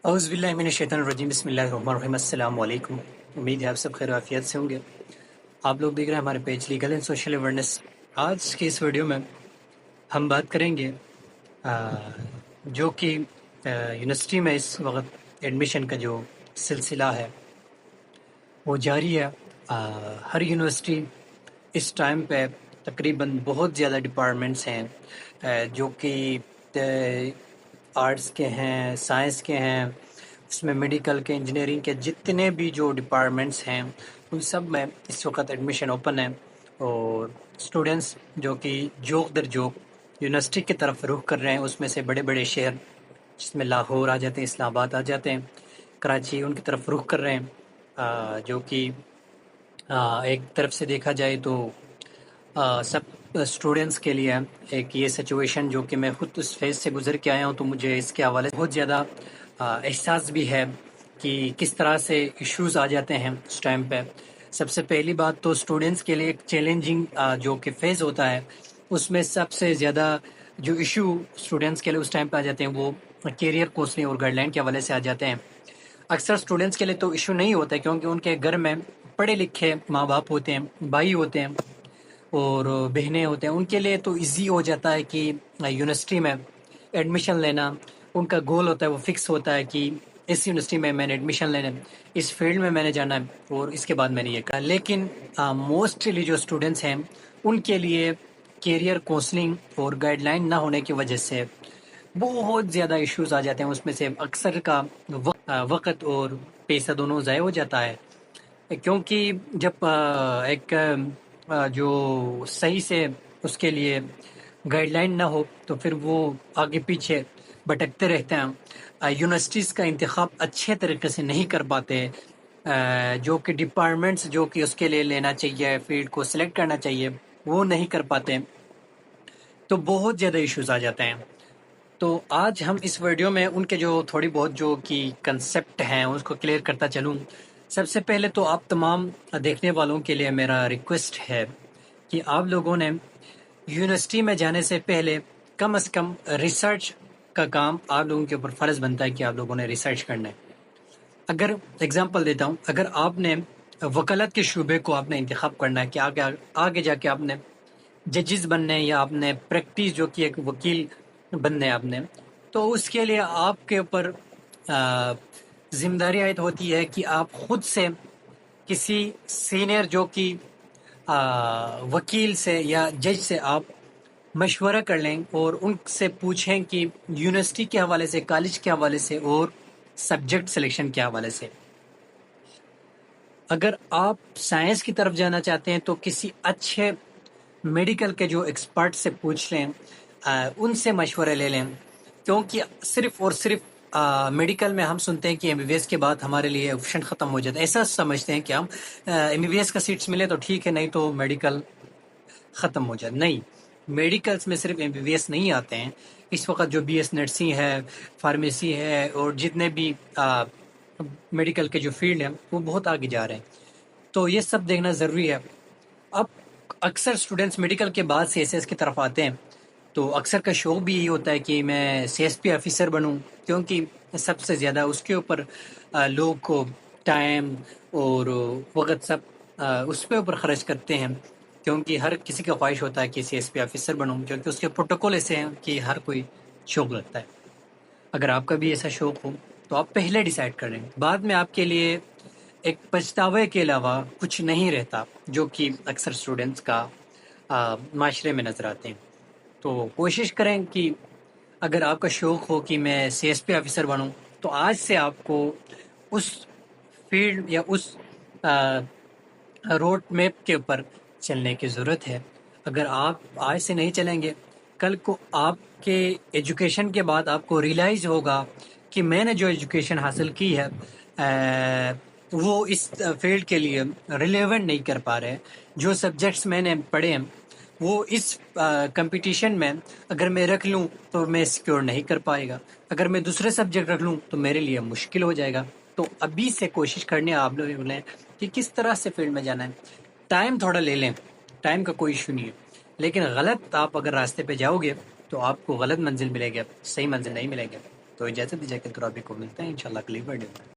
اعوذ باللہ من الشیطان الرجیم بسم اللہ الرحمن الرحیم السلام علیکم۔ امید ہے آپ سب خیر و عافیت سے ہوں گے۔ آپ لوگ دیکھ رہے ہیں ہمارے page legal and social awareness. آج کی اس ویڈیو میں ہم بات کریں گے جو کہ یونیورسٹی میں اس وقت ایڈمیشن کا جو سلسلہ ہے وہ جاری ہے۔ ہر یونیورسٹی اس ٹائم پہ تقریباً بہت زیادہ ڈپارٹمنٹس ہیں جو کہ آرٹس کے ہیں، سائنس کے ہیں، اس میں میڈیکل کے، انجینئرنگ کے، جتنے بھی جو ڈپارٹمنٹس ہیں ان سب میں اس وقت ایڈمیشن اوپن ہے، اور اسٹوڈنٹس جو کہ جوک در جوک یونیورسٹی کی طرف رخ کر رہے ہیں، اس میں سے بڑے بڑے شہر جس میں لاہور آ جاتے ہیں، اسلام آباد آ جاتے ہیں، کراچی، ان کی طرف رخ کر رہے ہیں، جو کہ ایک طرف سے دیکھا جائے تو سب اسٹوڈنٹس کے لیے ایک یہ سچویشن جو کہ میں خود اس فیز سے گزر کے آیا ہوں، تو مجھے اس کے حوالے سے بہت زیادہ احساس بھی ہے کہ کس طرح سے ایشوز آ جاتے ہیں اس ٹائم پہ۔ سب سے پہلی بات تو اسٹوڈنٹس کے لیے ایک چیلنجنگ جو کہ فیز ہوتا ہے، اس میں سب سے زیادہ جو ایشو اسٹوڈنٹس کے لیے اس ٹائم پہ آ جاتے ہیں وہ کیریئر کونسلنگ اور گائیڈ لائن کے حوالے سے آ جاتے ہیں۔ اکثر اسٹوڈنٹس کے لیے تو ایشو نہیں ہوتا ہے کیونکہ ان کے گھر میں پڑھے لکھے ماں باپ ہوتے ہیں، بھائی ہوتے ہیں اور بہنیں ہوتے ہیں، ان کے لیے تو ایزی ہو جاتا ہے کہ یونیورسٹی میں ایڈمیشن لینا ان کا گول ہوتا ہے، وہ فکس ہوتا ہے کہ اس یونیورسٹی میں میں نے ایڈمیشن لینا ہے، اس فیلڈ میں نے جانا ہے اور اس کے بعد میں نے یہ کہا۔ لیکن موسٹلی جو اسٹوڈنٹس ہیں ان کے لیے کیریئر کونسلنگ اور گائیڈ لائن نہ ہونے کی وجہ سے بہت زیادہ ایشوز آ جاتے ہیں۔ اس میں سے اکثر کا وقت اور پیسہ دونوں ضائع ہو جاتا ہے، کیونکہ جب ایک جو صحیح سے اس کے لیے گائیڈ لائن نہ ہو تو پھر وہ آگے پیچھے بھٹکتے رہتے ہیں، یونیورسٹیز کا انتخاب اچھے طریقے سے نہیں کر پاتے، جو کہ ڈپارٹمنٹس جو کہ اس کے لیے لینا چاہیے، فیلڈ کو سلیکٹ کرنا چاہیے، وہ نہیں کر پاتے، تو بہت زیادہ ایشوز آ جاتے ہیں۔ تو آج ہم اس ویڈیو میں ان کے جو تھوڑی بہت جو کہ کنسپٹ ہیں اس کو کلیئر کرتا چلوں۔ سب سے پہلے تو آپ تمام دیکھنے والوں کے لیے میرا ریکویسٹ ہے کہ آپ لوگوں نے یونیورسٹی میں جانے سے پہلے کم از کم ریسرچ کا کام آپ لوگوں کے اوپر فرض بنتا ہے کہ آپ لوگوں نے ریسرچ کرنا ہے۔ اگر ایگزامپل دیتا ہوں، اگر آپ نے وکالت کے شعبے کو آپ نے انتخاب کرنا ہے کہ آگے جا کے آپ نے ججز بننے ہیں یا آپ نے پریکٹس جو کہ ایک وکیل بننے ہیں آپ نے، تو اس کے لیے آپ کے اوپر ذمہ داری عائد ہوتی ہے کہ آپ خود سے کسی سینئر جو کہ وکیل سے یا جج سے آپ مشورہ کر لیں اور ان سے پوچھیں کہ یونیورسٹی کے حوالے سے، کالج کے حوالے سے اور سبجیکٹ سلیکشن کے حوالے سے۔ اگر آپ سائنس کی طرف جانا چاہتے ہیں تو کسی اچھے میڈیکل کے جو ایکسپرٹ سے پوچھ لیں، ان سے مشورہ لے لیں، کیونکہ صرف اور صرف میڈیکل میں ہم سنتے ہیں کہ ایم بی بی ایس کے بعد ہمارے لیے آپشن ختم ہو جاتا ہے، ایسا سمجھتے ہیں کہ ہم ایم بی بی ایس کا سیٹس ملے تو ٹھیک ہے، نہیں تو میڈیکل ختم ہو جائے۔ نہیں، میڈیکلز میں صرف ایم بی بی ایس نہیں آتے ہیں، اس وقت جو بی ایس نرسنگ ہے، فارمیسی ہے اور جتنے بھی میڈیکل کے جو فیلڈ ہیں وہ بہت آگے جا رہے ہیں، تو یہ سب دیکھنا ضروری ہے۔ اب اکثر اسٹوڈنٹس میڈیکل کے بعد سی ایس ایس کی طرف آتے ہیں، تو اکثر کا شوق بھی یہی ہوتا ہے کہ میں سی ایس پی آفیسر بنوں، کیونکہ سب سے زیادہ اس کے اوپر لوگ کو ٹائم اور وقت سب اس پہ اوپر خرچ کرتے ہیں، کیونکہ ہر کسی کا خواہش ہوتا ہے کہ سی ایس پی آفیسر بنوں، کیونکہ اس کے پروٹوکول ایسے ہیں کہ ہر کوئی شوق لگتا ہے۔ اگر آپ کا بھی ایسا شوق ہو تو آپ پہلے ڈیسائیڈ کر لیں، بعد میں آپ کے لیے ایک پچھتاوے کے علاوہ کچھ نہیں رہتا، جو کہ اکثر اسٹوڈنٹس کا معاشرے میں نظر آتے ہیں۔ تو کوشش کریں کہ اگر آپ کا شوق ہو کہ میں سی ایس پی آفیسر بنوں، تو آج سے آپ کو اس فیلڈ یا اس روڈ میپ کے اوپر چلنے کی ضرورت ہے۔ اگر آپ آج سے نہیں چلیں گے، کل کو آپ کے ایجوکیشن کے بعد آپ کو ریئلائز ہوگا کہ میں نے جو ایجوکیشن حاصل کی ہے وہ اس فیلڈ کے لیے ریلیونٹ نہیں کر پا رہے، جو سبجیکٹس میں نے پڑھے ہیں وہ اس کمپٹیشن میں اگر میں رکھ لوں تو میں سیکیور نہیں کر پائے گا، اگر میں دوسرے سبجیکٹ رکھ لوں تو میرے لیے مشکل ہو جائے گا۔ تو ابھی سے کوشش کرنے آپ لوگ نے کہ کس طرح سے فیلڈ میں جانا ہے۔ ٹائم تھوڑا لے لیں، ٹائم کا کوئی ایشو نہیں ہے، لیکن غلط آپ اگر راستے پہ جاؤ گے تو آپ کو غلط منزل ملے گا، صحیح منزل نہیں ملے گا۔ تو اجازت دیجیے کہ تو ابھی کو ملتے ہیں انشاءاللہ اگلی ویڈیو میں.